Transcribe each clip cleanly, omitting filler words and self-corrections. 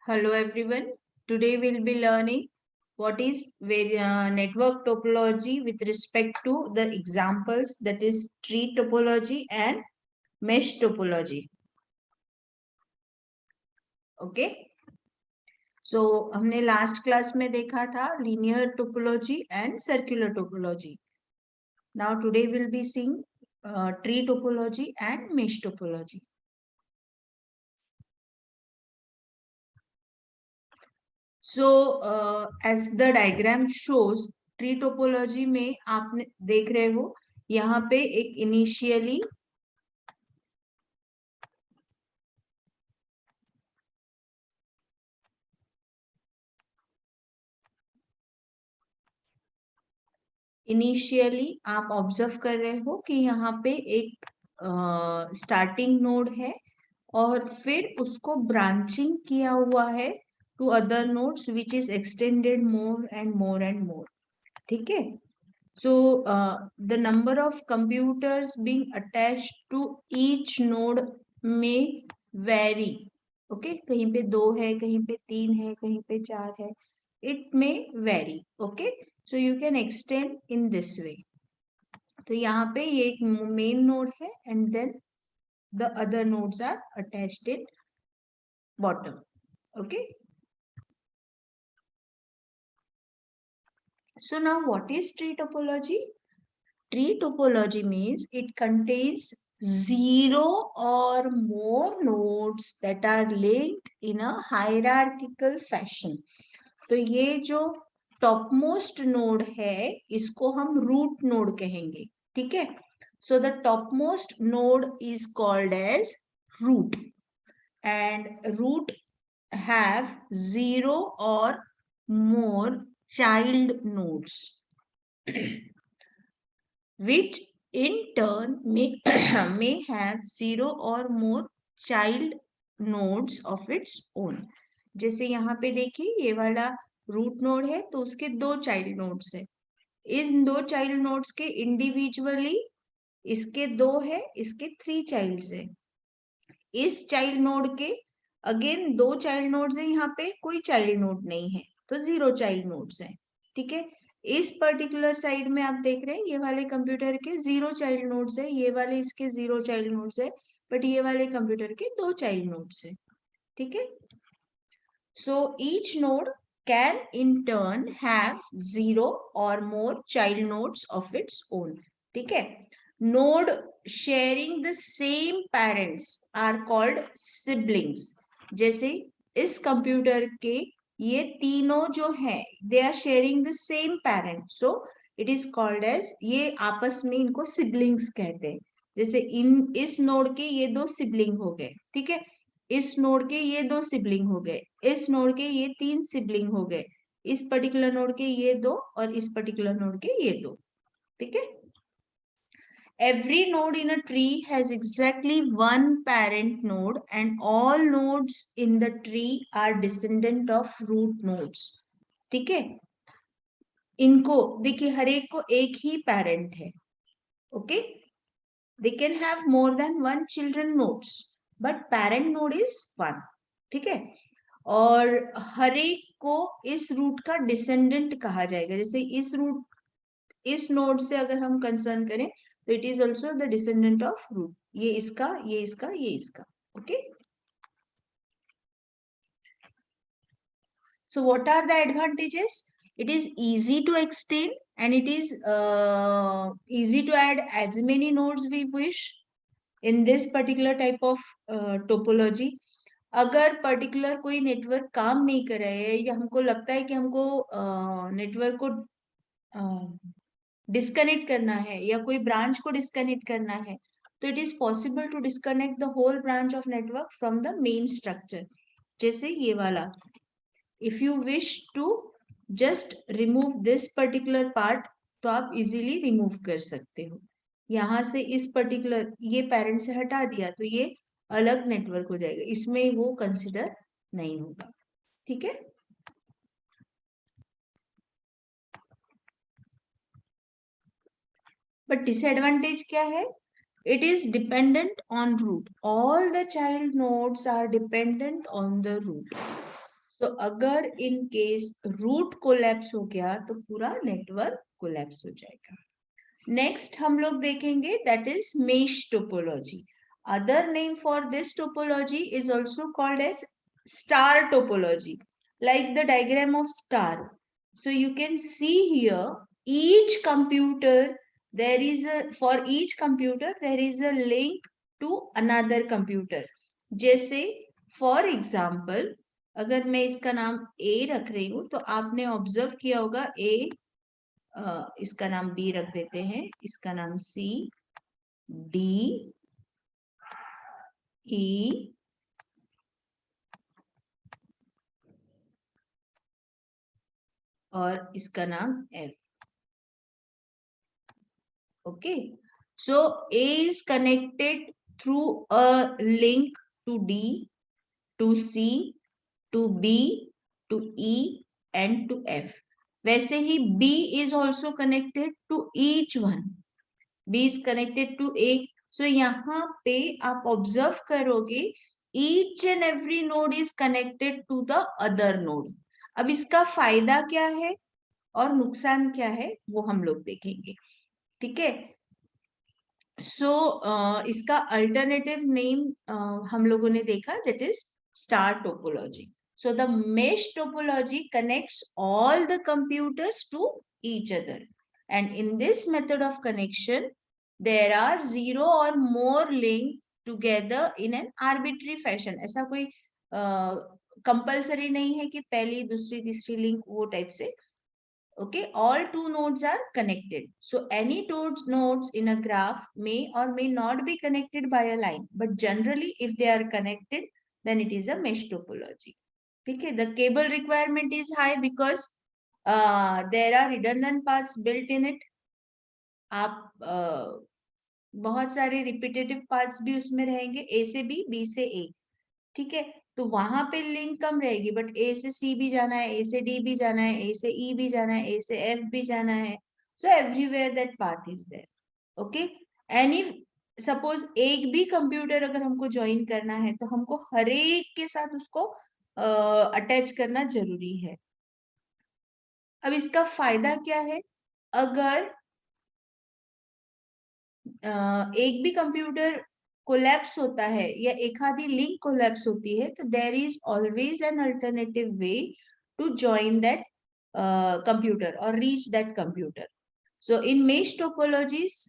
Hello everyone. Today we'll be learning what is network topology with respect to the examples, that is tree topology and mesh topology. Okay. So हमने last class में देखा था linear topology and circular topology. Now today we'll be seeing tree topology and mesh topology. So as the diagram shows, tree topology में आपने देख रहे हो यहाँ पे एक इनिशियली आप ऑब्जर्व कर रहे हो कि यहाँ पे एक स्टार्टिंग नोड है और फिर उसको ब्रांचिंग किया हुआ है to other nodes which is extended more and more and more. ठीक है. So the number of computers being attached to each node may vary. Okay, कहीं पे 2 है, कहीं पे 3 है, कहीं पे 4 है. It may vary. Okay, so you can extend in this way. तो यहाँ पे ये एक main node है and then the other nodes are attached in bottom. Okay. So now what is tree topology? Tree topology means it contains 0 or more nodes that are linked in a hierarchical fashion. तो ये जो topmost node है इसको हम root node कहेंगे. ठीक है. So the topmost node is called as root and root have 0 or more child nodes. Which in turn may, may have 0 or more child nodes of its own. जैसे यहाँ पे देखिए ये वाला रूट नोड है तो उसके 2 चाइल्ड नोड्स है. इन 2 चाइल्ड नोड्स के इंडिविजुअली इसके 2 है, इसके 3 चाइल्ड्स है. इस चाइल्ड नोड के अगेन 2 चाइल्ड नोड्स है, यहाँ पे कोई चाइल्ड नोड नहीं है तो 0 चाइल्ड नोड्स है. ठीक है. इस पर्टिकुलर साइड में आप देख रहे हैं ये वाले कंप्यूटर के 0 चाइल्ड नोड्स है, ये वाले इसके 0 चाइल्ड नोड्स है, बट ये वाले कंप्यूटर के 2 चाइल्ड नोड्स है. ठीक है. So each node can in turn have 0 or more child nodes of its own. ठीक है. Node sharing the same parents are called siblings. जैसे इस कंप्यूटर के ये तीनों जो है they are sharing the same parent, so it is called as, ये आपस में इनको siblings कहते हैं. जैसे इस नोड के ये 2 सिबलिंग हो गए. ठीक है. इस नोड के ये 2 सिबलिंग हो गए, इस नोड के ये 3 सिबलिंग हो गए, इस पर्टिकुलर नोड के ये 2 और इस पर्टिकुलर नोड के ये 2. ठीक है. Every node in a tree has exactly one parent node and all nodes in the tree are descendant of root nodes. ठीक है. इनको देखिए हर एक को एक ही parent है. Okay. They can have more than one children nodes, but parent node is one. ठीक है. और हर एक को इस रूट का डिसेंडेंट कहा जाएगा. जैसे इस रूट इस नोड से अगर हम कंसर्न करें तो it is also the descendant of root. ये इसका, ये इसका, ये इसका. Okay. So what are the advantages? It is easy to extend and it is easy to add as many nodes we wish in this particular type of topology. अगर particular कोई network काम नहीं कर रहा है या हमको लगता है कि हमको नेटवर्क को डिस्कनेक्ट करना है या कोई ब्रांच को डिस्कनेक्ट करना है तो it is possible to disconnect the whole branch of network from the main structure. जैसे ये वाला, if you wish to just remove this particular part तो आप इजीली रिमूव कर सकते हो. यहाँ से इस पर्टिकुलर ये पेरेंट से हटा दिया तो ये अलग नेटवर्क हो जाएगा, इसमें वो कंसिडर नहीं होगा. ठीक है. बट डिसएडवांटेज क्या है? It is dependent on root. All the child nodes are dependent on the root. तो अगर इन केस रूट कोलैप्स हो गया तो पूरा नेटवर्क कोलैप्स हो जाएगा। नेक्स्ट हम लोग देखेंगे that is mesh topology. Other name for this topology is also called as star topology, like the diagram of star. So you can see here each computer, there is a, for each computer there is a link to another computer. जैसे for example अगर मैं इसका नाम A रख रही हूँ तो आपने ऑब्जर्व किया होगा A, इसका नाम B रख देते हैं, इसका नाम C, D, E, और इसका नाम F. Okay, so A is connected through a link to D, to C, to B, to E and to F. वैसे ही B is also connected to each one. B is connected to A. So यहाँ पे आप observe करोगे each and every node is connected to the other node. अब इसका फायदा क्या है और नुकसान क्या है वो हम लोग देखेंगे, ठीक है। सो इसका अल्टरनेटिव नेम हम लोगों ने देखा that is star topology. So the mesh topology connects all the computers to each other, and in this method of connection there are 0 or more linked together in an arbitrary fashion. ऐसा कोई compulsory नहीं है कि पहली दूसरी तीसरी link वो type से. Okay, all two nodes are connected. So any two nodes in a graph may or may not be connected by a line, but generally if they are connected, then it is a mesh topology. Okay, the cable requirement is high because there are redundant paths built in it. आप बहुत सारे repetitive paths भी उसमें रहेंगे, A से B, B से A, ठीक है. तो वहां पे लिंक कम रहेगी, बट A से C भी जाना है, A से D भी जाना है, A से E भी जाना है, A से F भी जाना है. So everywhere that path is there. Okay, any suppose एक भी कंप्यूटर अगर हमको ज्वाइन करना है तो हमको हर एक के साथ उसको अटैच करना जरूरी है. अब इसका फायदा क्या है, अगर एक भी कंप्यूटर कोलैप्स होता है या एक आधी लिंक कोलैप्स होती है तो there is always an alternative way to join that computer or reach that computer. So in mesh topologies,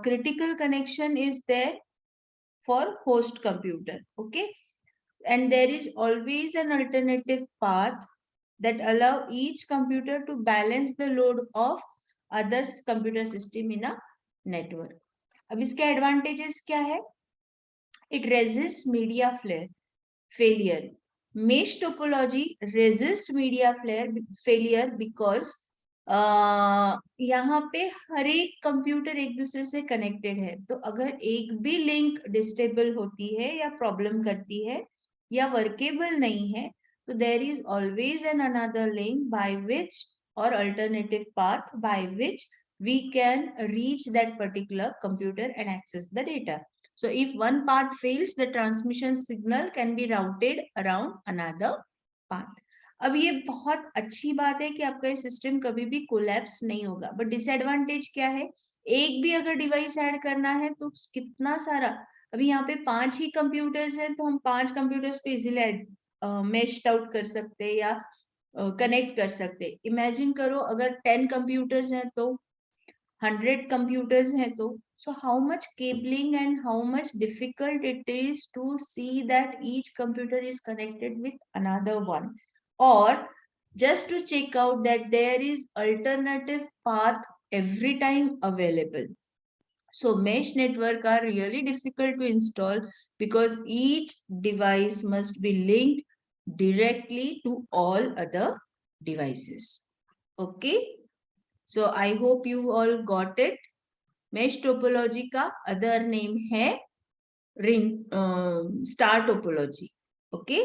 critical connection is there for host computer. Okay, and there is always an alternative path that allow each computer to balance the load of others computer system in a network. अब इसके advantages क्या है, it resist media failure. Mesh topology resist media failure because यहाँ पे हर एक computer एक दूसरे से कनेक्टेड है. तो अगर एक भी लिंक डिस्टेबल होती है या प्रॉब्लम करती है या वर्केबल नहीं है तो there is always an another link by which और alternative path by which we can reach that particular computer and access the data. So if one path fails, the transmission signal can be routed around another path. अब ये बहुत अच्छी बात है कि आपका ये सिस्टम कभी भी कोलैप्स नहीं होगा, बट डिसएडवांटेज क्या है, एक भी अगर डिवाइस ऐड करना है तो कितना सारा, अभी यहाँ पे 5 ही कंप्यूटर्स हैं तो हम 5 कंप्यूटर्स पे इजीली मेश्ड आउट कर सकते हैं या कनेक्ट कर सकते हैं. इमेजिन करो अगर 10 कंप्यूटर्स हैं तो 100 computers हैं तो, so how much cabling and how much difficult it is to see that each computer is connected with another one, or just to check out that there is alternative path every time available. So mesh network are really difficult to install because each device must be linked directly to all other devices. Okay, so I hope you all got it. Mesh topology का other name है ring star topology. Okay,